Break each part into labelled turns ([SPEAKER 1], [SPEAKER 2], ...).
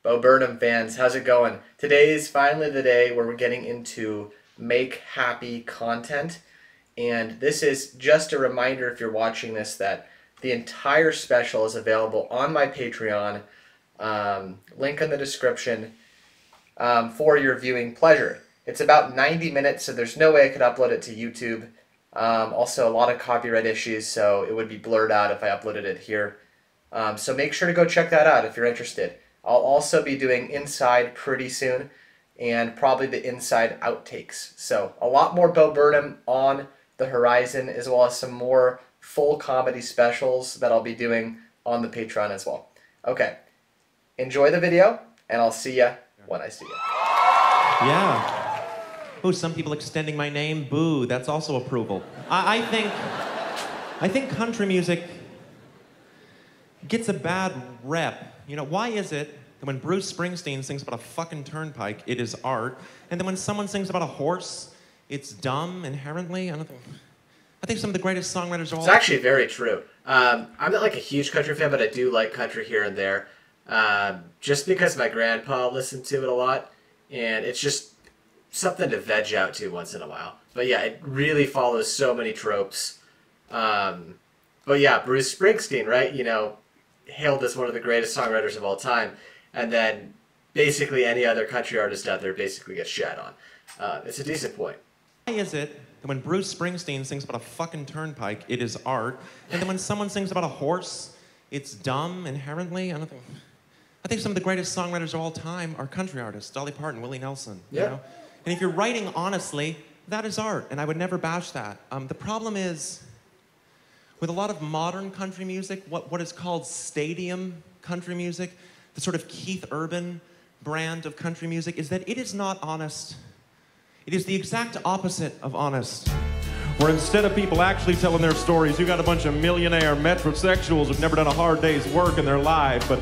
[SPEAKER 1] Bo Burnham fans, how's it going? Today is finally the day where we're getting into make happy content. And this is just a reminder, if you're watching this, that the entire special is available on my Patreon. Link in the description for your viewing pleasure. It's about 90 minutes, so there's no way I could upload it to YouTube. Also, a lot of copyright issues, so it would be blurred out if I uploaded it here. So make sure to go check that out if you're interested. I'll also be doing Inside pretty soon, and probably the Inside outtakes. So a lot more Bo Burnham on the horizon, as well as some more full comedy specials that I'll be doing on the Patreon as well. Okay, enjoy the video, and I'll see ya when I see ya.
[SPEAKER 2] Yeah. Oh, some people extending my name. Boo, that's also approval. I think country music gets a bad rep. You know, why is it that when Bruce Springsteen sings about a fucking turnpike, it is art, and then when someone sings about a horse, it's dumb inherently? I think some of the greatest songwriters are all...
[SPEAKER 1] It's actually very true. I'm not like a huge country fan, but I do like country here and there. Just because my grandpa listened to it a lot, and it's just something to veg out to once in a while. But yeah, it really follows so many tropes. But yeah, Bruce Springsteen, right? You know, hailed as one of the greatest songwriters of all time, and then basically any other country artist out there basically gets shat on. It's a decent point.
[SPEAKER 2] Why is it that when Bruce Springsteen sings about a fucking turnpike, it is art, and then when someone sings about a horse, it's dumb inherently? I think some of the greatest songwriters of all time are country artists. Dolly Parton, Willie Nelson.
[SPEAKER 1] Yeah.
[SPEAKER 2] You know? And if you're writing honestly, that is art, and I would never bash that. The problem is, with a lot of modern country music, what is called stadium country music, the sort of Keith Urban brand of country music, is that it is not honest. It is the exact opposite of honest. Where instead of people actually telling their stories, you got a bunch of millionaire metrosexuals who've never done a hard day's work in their life, but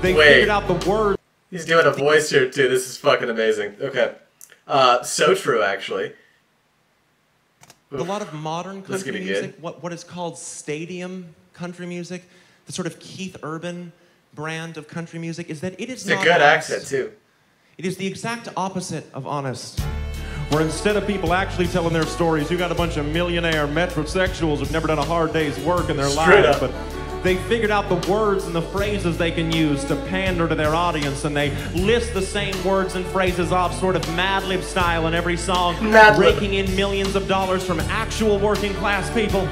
[SPEAKER 2] they figured out the words.
[SPEAKER 1] He's doing a voice here too. This is fucking amazing. Okay. So true, actually.
[SPEAKER 2] A lot of modern country music, what is called stadium country music, the sort of Keith Urban brand of country music, is that it is not honest.
[SPEAKER 1] It's a good accent, too.
[SPEAKER 2] It is the exact opposite of honest. Where instead of people actually telling their stories, you got a bunch of millionaire metrosexuals who've never done a hard day's work in their lives, but they figured out the words and the phrases they can use to pander to their audience, and they list the same words and phrases off sort of Mad Lib style in every song, raking in millions of dollars from actual working class people.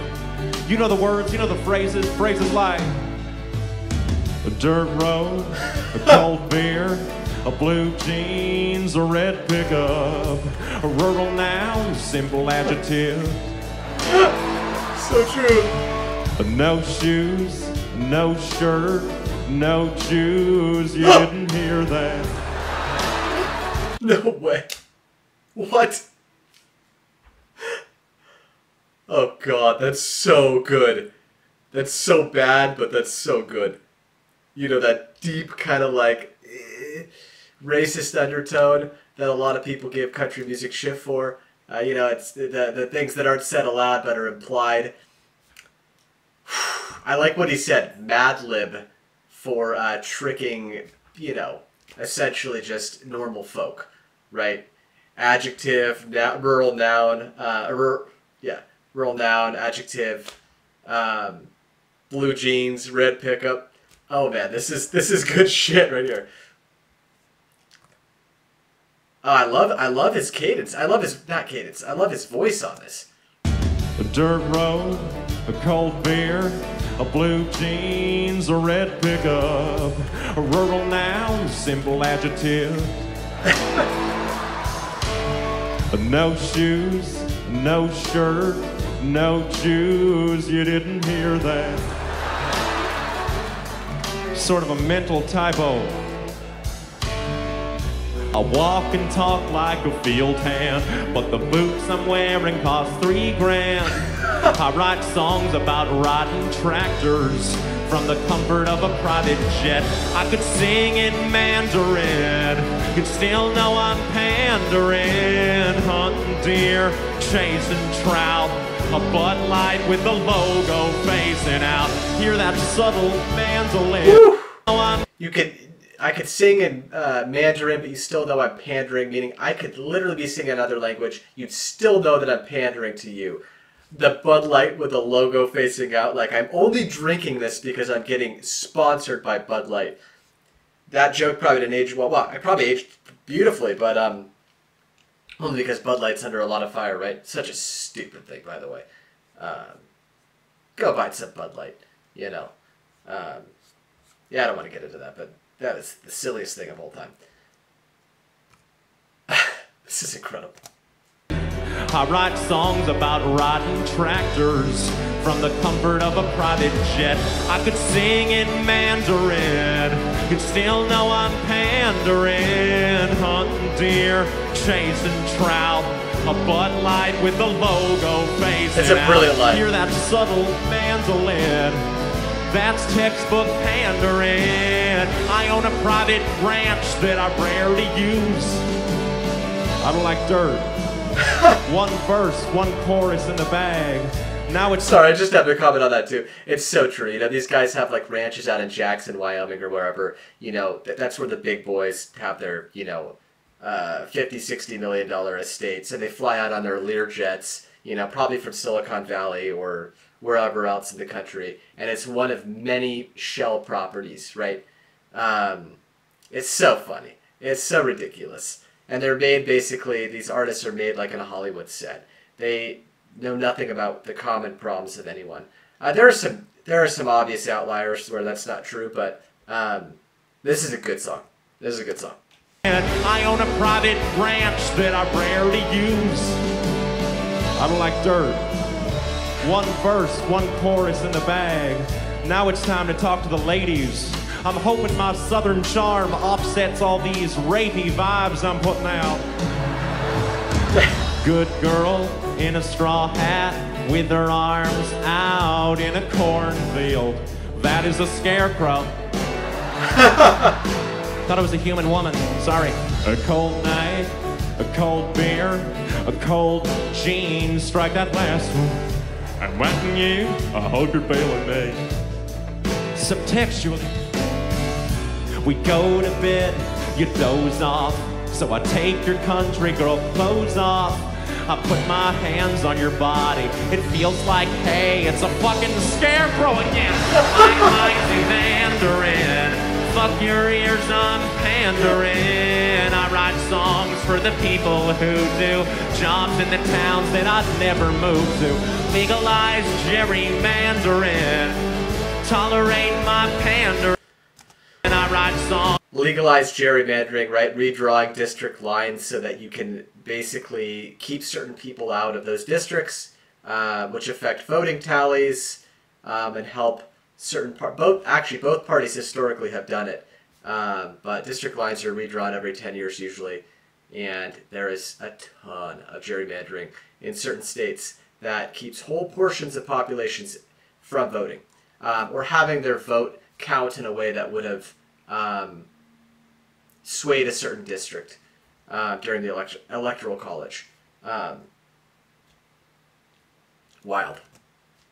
[SPEAKER 2] You know the words, you know the phrases like a dirt road, a cold beer, a blue jeans, a red pickup, a rural noun, simple adjective.
[SPEAKER 1] So true.
[SPEAKER 2] No shoes, no shirt, no Jews. You didn't hear that?
[SPEAKER 1] No way. What? Oh god, that's so good. That's so bad, but that's so good. You know, that deep kind of like racist undertone that a lot of people give country music shit for. You know, it's the things that aren't said aloud but are implied. I like what he said, Mad Lib, for tricking, you know, essentially just normal folk, right? Adjective, rural noun, rural noun, adjective, blue jeans, red pickup. Oh man, this is good shit right here. Oh, I love his cadence. I love his I love his voice on this.
[SPEAKER 2] A dirt road, a cold beer, a blue jeans, a red pickup, a rural noun, simple adjective. No shoes, no shirt, no Jews. You didn't hear that? Sort of a mental typo. I walk and talk like a field hand, but the boots I'm wearing cost $3 grand. I write songs about riding tractors from the comfort of a private jet. I could sing in Mandarin, you'd still know I'm pandering. Hunting deer, chasing trout, a Bud Light with the logo facing out. Hear that subtle mandolin.
[SPEAKER 1] You could I could sing in Mandarin, but you still know I'm pandering, meaning I could literally be singing another language. You'd still know that I'm pandering to you. The Bud Light with the logo facing out, like I'm only drinking this because I'm getting sponsored by Bud Light. That joke probably didn't age well. Well, I probably aged beautifully, but only because Bud Light's under a lot of fire, right? Such a stupid thing, by the way. Go buy some Bud Light, you know. Yeah, I don't want to get into that, but that is the silliest thing of all time. This is incredible.
[SPEAKER 2] I write songs about riding tractors from the comfort of a private jet. I could sing in Mandarin, you'd still know I'm pandering. Hunting deer, chasing trout, a Bud Light with the logo facing
[SPEAKER 1] It's a brilliant line.
[SPEAKER 2] Hear that subtle mandolin? That's textbook pandering. I own a private ranch that I rarely use. I don't like dirt. One verse, one chorus in the bag. Now it's...
[SPEAKER 1] Sorry, I just have to comment on that too. It's so true. You know, these guys have like ranches out in Jackson, Wyoming or wherever. You know, that's where the big boys have their, you know, $50, $60 million estates. And they fly out on their Lear jets, you know, probably from Silicon Valley or wherever else in the country. And it's one of many shell properties, right? It's so funny. It's so ridiculous. And they're made basically, these artists are made like in a Hollywood set. They know nothing about the common problems of anyone. There are some obvious outliers where that's not true, but this is a good song. This is a good song.
[SPEAKER 2] I own a private ranch that I rarely use. I don't like dirt. One verse, one chorus in the bag. Now it's time to talk to the ladies. I'm hoping my southern charm offsets all these rapey vibes I'm putting out. Good girl in a straw hat with her arms out in a cornfield. That is a scarecrow. Thought it was a human woman. Sorry. A cold night, a cold beer, a cold jeans. Strike that last one. I'm wetting you. I hope you're feeling me. Subtextually. We go to bed, you doze off. So I take your country girl clothes off. I put my hands on your body. It feels like, hey, it's a fucking scarecrow again. I'm Mandarin. Fuck your ears, I'm pandering. I write songs for the people who do jobs in the towns that I'd never move to. Legalize gerrymandering. Tolerate my pandering. And I write songs.
[SPEAKER 1] Legalize gerrymandering, right? Redrawing district lines so that you can basically keep certain people out of those districts, which affect voting tallies and help certain both parties historically have done it, but district lines are redrawn every 10 years usually, and there is a ton of gerrymandering in certain states that keeps whole portions of populations from voting or having their vote count in a way that would have swayed a certain district during the electoral college. Wild.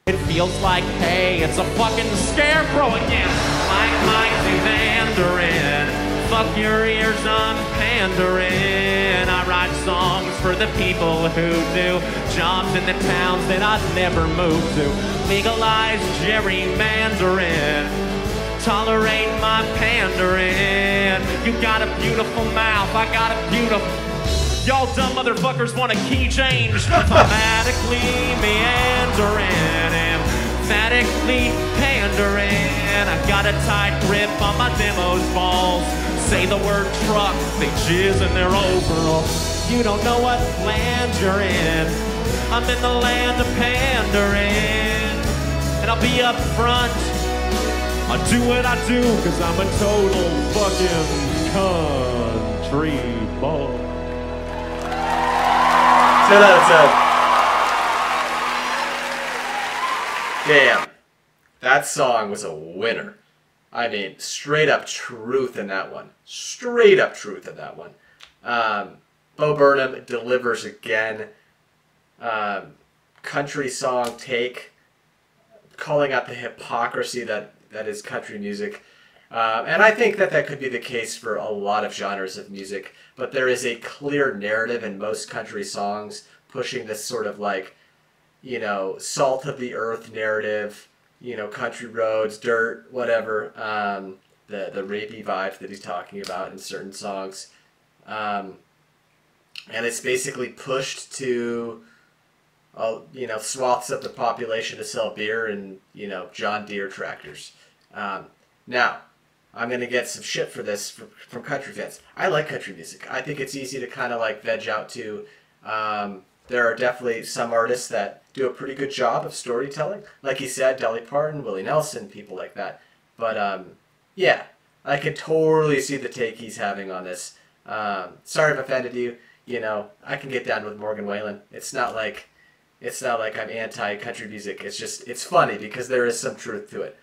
[SPEAKER 2] It feels like, hey, it's a fucking scarecrow again. Like my Mandarin. Fuck your ears, I'm pandering. I write songs for the people who do jobs in the towns that I'd never move to. Legalize gerrymandering. Tolerate my pandering. You got a beautiful mouth, I got a beautiful... Y'all dumb motherfuckers want a key change. Thematically meandering, emphatically pandering. I got a tight grip on my demo's balls. Say the word truck, they jizz in their overalls. You don't know what land you're in. I'm in the land of pandering. And I'll be up front. I do what I do, cause I'm a total fucking country boy.
[SPEAKER 1] 10 out of 10. Damn. That song was a winner. I mean, straight up truth in that one. Straight up truth in that one. Bo Burnham delivers again. Country song take. Calling out the hypocrisy that is country music. And I think that could be the case for a lot of genres of music, but there is a clear narrative in most country songs pushing this sort of like, you know, salt of the earth narrative, you know, country roads, dirt, whatever, the rapey vibes that he's talking about in certain songs. And it's basically pushed to, you know, swaths of the population to sell beer and, you know, John Deere tractors. Now, I'm going to get some shit for this from country fans. I like country music. I think it's easy to kind of like veg out to. There are definitely some artists that do a pretty good job of storytelling. Like he said, Dolly Parton, Willie Nelson, people like that. But yeah, I can totally see the take he's having on this. Sorry if I offended you. You know, I can get down with Morgan Wallen. It's not like I'm anti-country music. It's just, it's funny because there is some truth to it.